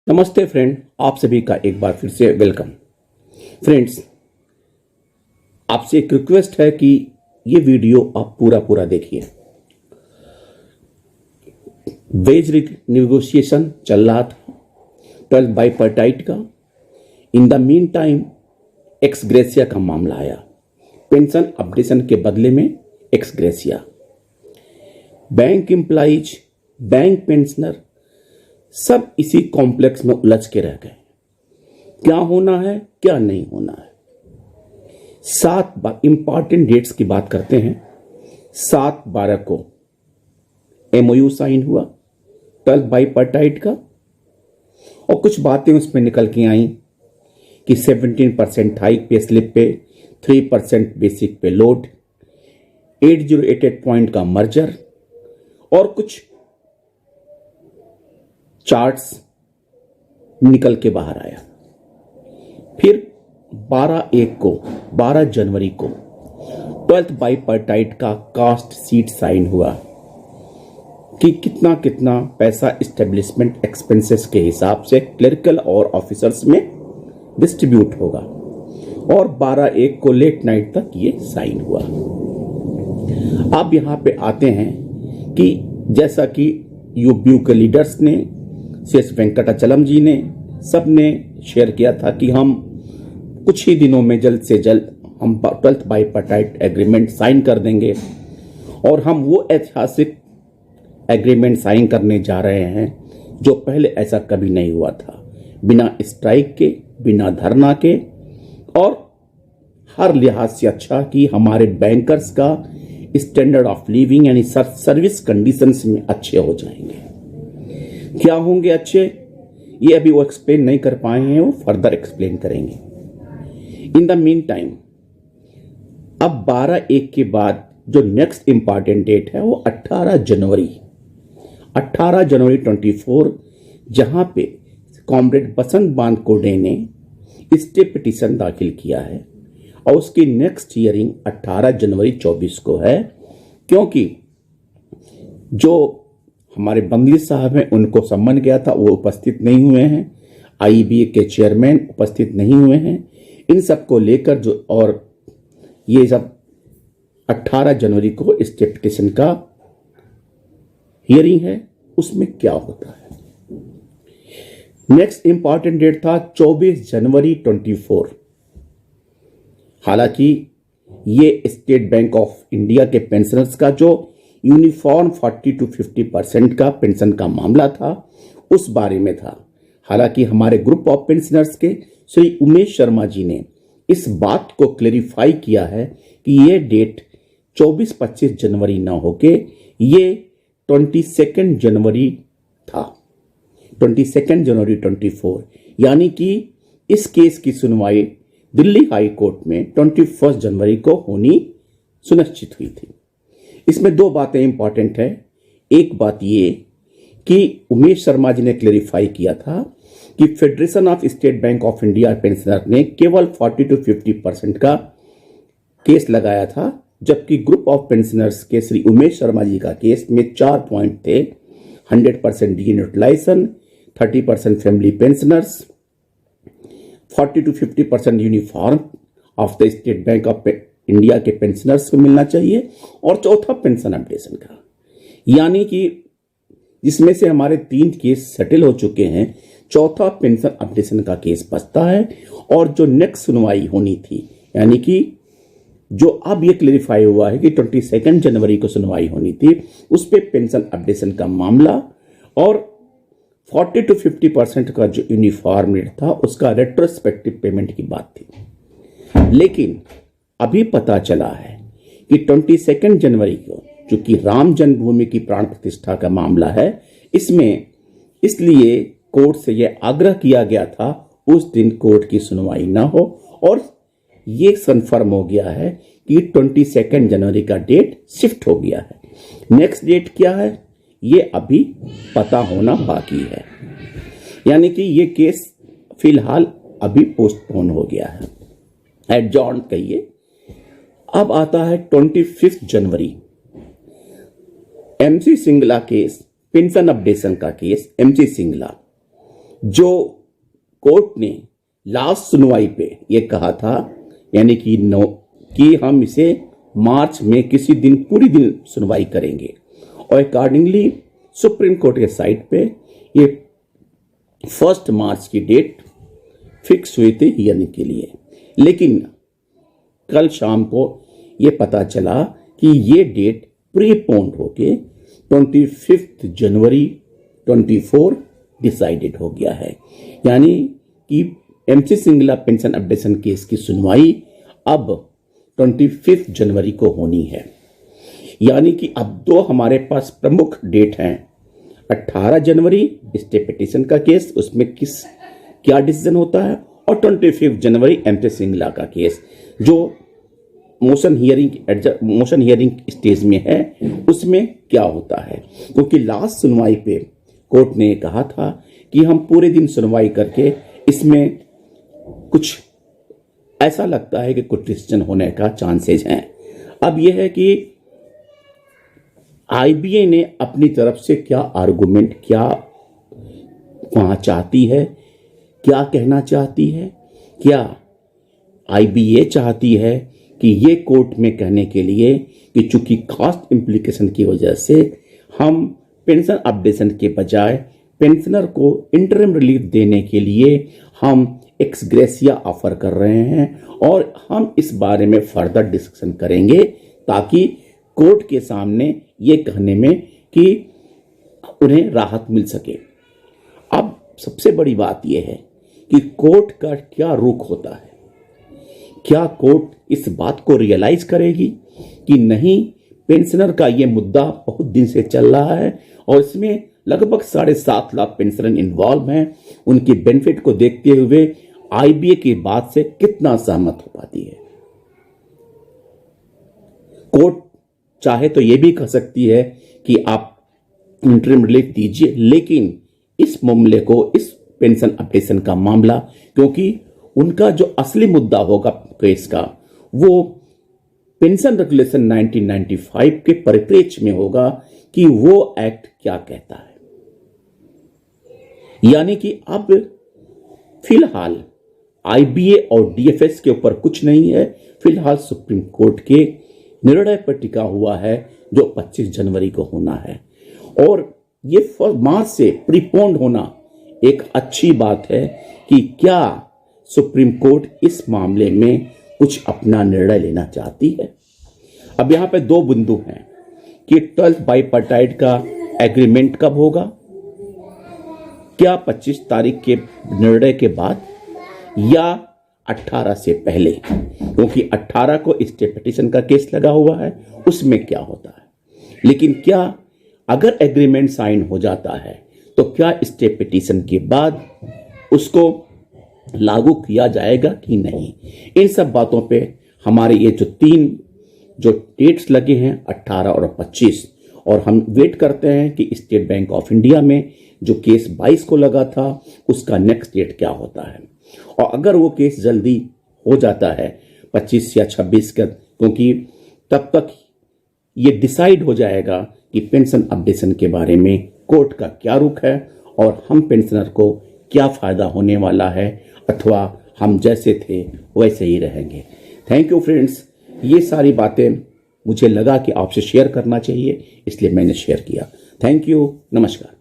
नमस्ते फ्रेंड, आप सभी का एक बार फिर से वेलकम। फ्रेंड्स, आपसे एक रिक्वेस्ट है कि ये वीडियो आप पूरा देखिए। वेज नेगोशिएशन चल रहा था 12th बाईपार्टाइट का। In the mean time x gratia का मामला आया। पेंशन अपडेशन के बदले में x gratia. Bank employees, bank pensioner सब इसी कॉम्प्लेक्स में उलझ के रह गए। क्या होना है, क्या नहीं होना है। 7 इंपॉर्टेंट डेट्स की बात करते हैं। 7/12 को MOU साइन हुआ 12th बाईपार्टाइट का, और कुछ बातें उसमें निकल के आई कि 17% हाइक पे स्लिप पे, 3% बेसिक पे लोड, 8088 पॉइंट का मर्जर, और कुछ चार्ट्स निकल के बाहर आया। फिर 12 जनवरी को 12th बाईपार्टाइट का कास्ट सीट साइन हुआ कि कितना कितना पैसा एस्टेब्लिशमेंट एक्सपेंसेस के हिसाब से क्लरिकल और ऑफिसर्स में डिस्ट्रीब्यूट होगा, और 12/1 को लेट नाइट तक ये साइन हुआ। अब यहां पे आते हैं कि जैसा कि यूपीयू के लीडर्स ने, CS वेंकटाचलम जी ने, सब ने शेयर किया था कि हम कुछ ही दिनों में जल्द से जल्द हम 12th बाईपार्टाइट एग्रीमेंट साइन कर देंगे, और हम वो ऐतिहासिक एग्रीमेंट साइन करने जा रहे हैं जो पहले ऐसा कभी नहीं हुआ था, बिना स्ट्राइक के, बिना धरना के, और हर लिहाज से अच्छा कि हमारे बैंकर्स का स्टैंडर्ड ऑफ लिविंग यानी सर्विस कंडीशंस में अच्छे हो जाएंगे। क्या होंगे अच्छे, ये अभी वो एक्सप्लेन नहीं कर पाए हैं, वो फर्दर एक्सप्लेन करेंगे। इन द मीन टाइम अब 12/1 के बाद जो नेक्स्ट इंपॉर्टेंट डेट है वो 18 जनवरी 24, जहां पे कॉमरेड बसंत बांध कोडे ने स्टे पिटीशन दाखिल किया है, और उसकी नेक्स्ट हियरिंग 18 जनवरी 24 को है, क्योंकि जो हमारे बंगली साहब हैं उनको सम्मन गया था, वो उपस्थित नहीं हुए हैं। IEBA के चेयरमैन उपस्थित नहीं हुए हैं। इन सब को लेकर जो, और ये जब 18 जनवरी को स्टे पिटीशन का हियरिंग है, उसमें क्या होता है। नेक्स्ट इंपॉर्टेंट डेट था 24 जनवरी 24। हालांकि ये स्टेट बैंक ऑफ इंडिया के पेंशनर्स का जो यूनिफॉर्म 40 to 50% का पेंशन का मामला था, उस बारे में था। हालांकि हमारे ग्रुप ऑफ पेंशनर्स के श्री उमेश शर्मा जी ने इस बात को क्लेरिफाई किया है कि ये डेट 24-25 जनवरी ना होके ये 22 जनवरी था, 22 जनवरी 24, यानी कि इस केस की सुनवाई दिल्ली हाई कोर्ट में 21 जनवरी को होनी सुनिश्चित हुई थी। इसमें 2 बातें इंपॉर्टेंट है। एक बात ये कि उमेश शर्मा जी ने क्लेरिफाई किया था कि federation of state bank of India pensioner ने केवल 40 to 50% का केस लगाया था, जबकि ग्रुप ऑफ पेंशनर्स के श्री उमेश शर्मा जी का केस में 4 पॉइंट थे। 100% डीयूटिलाइजेशन, 30% family pensioners, 40 to 50% uniform of the state bank of India के पेंशनर्स को मिलना चाहिए, और चौथा पेंशन अपडेशन का, यानी कि जिसमें से हमारे 3 केस सेटल हो चुके हैं, चौथा पेंशन अपडेशन का केस बचता है। और जो नेक्स्ट सुनवाई होनी थी, यानी कि जो अब ये क्लेरिफाई हुआ है कि 22 जनवरी को सुनवाई होनी थी, उस पे पेंशन अपडेशन का मामला और 40 to 50% का जो यूनिफॉर्म रेट था उसका रेट्रोस्पेक्टिव पेमेंट की बात थी। लेकिन अभी पता चला है कि 22 जनवरी को, चूंकि राम जन्मभूमि की प्राण प्रतिष्ठा का मामला है, इसमें इसलिए कोर्ट से यह आग्रह किया गया था उस दिन कोर्ट की सुनवाई ना हो, और ये कन्फर्म हो गया है कि 22 जनवरी का डेट शिफ्ट हो गया है। नेक्स्ट डेट क्या है ये अभी पता होना बाकी है, यानी कि ये केस फिलहाल अभी पोस्टपोन हो गया है, एडजॉर्न कहिए। अब आता है 25 जनवरी, MC Singla case, pension updation का केस। MC सिंगला जो कोर्ट ने लास्ट सुनवाई पे ये कहा था, यानी कि हम इसे मार्च में किसी दिन पूरी दिन सुनवाई करेंगे, और अकॉर्डिंगली सुप्रीम कोर्ट के साइट पे ये 1 मार्च की डेट फिक्स हुई थी हियरिंग के लिए। लेकिन कल शाम को ये पता चला कि ये डेट प्रीपोन्ड होके 25 जनवरी 24 डिसाइडेड हो गया है। यानी कि MC Singla pension updation case की सुनवाई अब 25 जनवरी को होनी है। यानी कि अब दो हमारे पास प्रमुख डेट हैं, 18 जनवरी स्टे पिटीशन का केस, उसमें क्या डिसीजन होता है, और 25 जनवरी MC सिंगला का केस जो मोशन हियरिंग स्टेज में है, उसमें क्या होता है। क्योंकि लास्ट सुनवाई पे कोर्ट ने कहा था कि हम पूरे दिन सुनवाई करके इसमें कुछ ऐसा लगता है कि कुछ डिसीजन होने का चांसेस हैं। अब यह है कि IBA ने अपनी तरफ से क्या आर्गुमेंट, क्या वहां चाहती है, क्या कहना चाहती है। क्या IBA चाहती है कि ये कोर्ट में कहने के लिए कि चूंकि कास्ट इम्प्लीकेशन की वजह से हम पेंशन अपडेशन के बजाय पेंशनर को इंटरिम रिलीफ देने के लिए हम एक्स ग्रेसिया ऑफर कर रहे हैं, और हम इस बारे में फर्दर डिस्कशन करेंगे ताकि कोर्ट के सामने ये कहने में कि उन्हें राहत मिल सके। अब सबसे बड़ी बात यह है कि कोर्ट का क्या रुख होता है। क्या कोर्ट इस बात को रियलाइज करेगी कि नहीं, पेंशनर का ये मुद्दा बहुत दिन से चल रहा है और इसमें लगभग 7.5 लाख पेंशनर इन्वॉल्व हैं, उनके बेनिफिट को देखते हुए IBA की बात से कितना सहमत हो पाती है। कोर्ट चाहे तो यह भी कह सकती है कि आप इंटरिम रिलीफ दीजिए, लेकिन इस मामले को, इस पेंशन अपडेशन का मामला, क्योंकि उनका जो असली मुद्दा होगा केस का, वो पेंशन रेगुलेशन 1995 के परिप्रेक्ष्य में होगा कि वो एक्ट क्या कहता है। यानी कि अब फिलहाल IBA और DFS के ऊपर कुछ नहीं है, फिलहाल सुप्रीम कोर्ट के निर्णय पर टिका हुआ है जो 25 जनवरी को होना है, और ये 1 मार्च से प्रीपोन्ड होना एक अच्छी बात है कि क्या सुप्रीम कोर्ट इस मामले में कुछ अपना निर्णय लेना चाहती है। अब यहां पे 2 बिंदु हैं कि 12th बाइपार्टाइट का एग्रीमेंट कब होगा, क्या 25 तारीख के निर्णय के बाद या 18 से पहले, क्योंकि 18 को स्टे पिटीशन का केस लगा हुआ है, उसमें क्या होता है। लेकिन क्या अगर एग्रीमेंट साइन हो जाता है तो क्या स्टे पिटीशन के बाद उसको लागू किया जाएगा कि नहीं। इन सब बातों पे हमारे ये जो 3 डेट्स लगे हैं, 18 और 25, और हम वेट करते हैं कि स्टेट बैंक ऑफ इंडिया में जो केस 22 को लगा था उसका नेक्स्ट डेट क्या होता है। और अगर वो केस जल्दी हो जाता है 25 या 26 का, क्योंकि तब तक ये डिसाइड हो जाएगा कि पेंशन अपडेशन के बारे में कोर्ट का क्या रुख है और हम पेंशनर को क्या फायदा होने वाला है, अथवा हम जैसे थे वैसे ही रहेंगे। थैंक यू फ्रेंड्स, ये सारी बातें मुझे लगा कि आपसे शेयर करना चाहिए, इसलिए मैंने शेयर किया। थैंक यू, नमस्कार।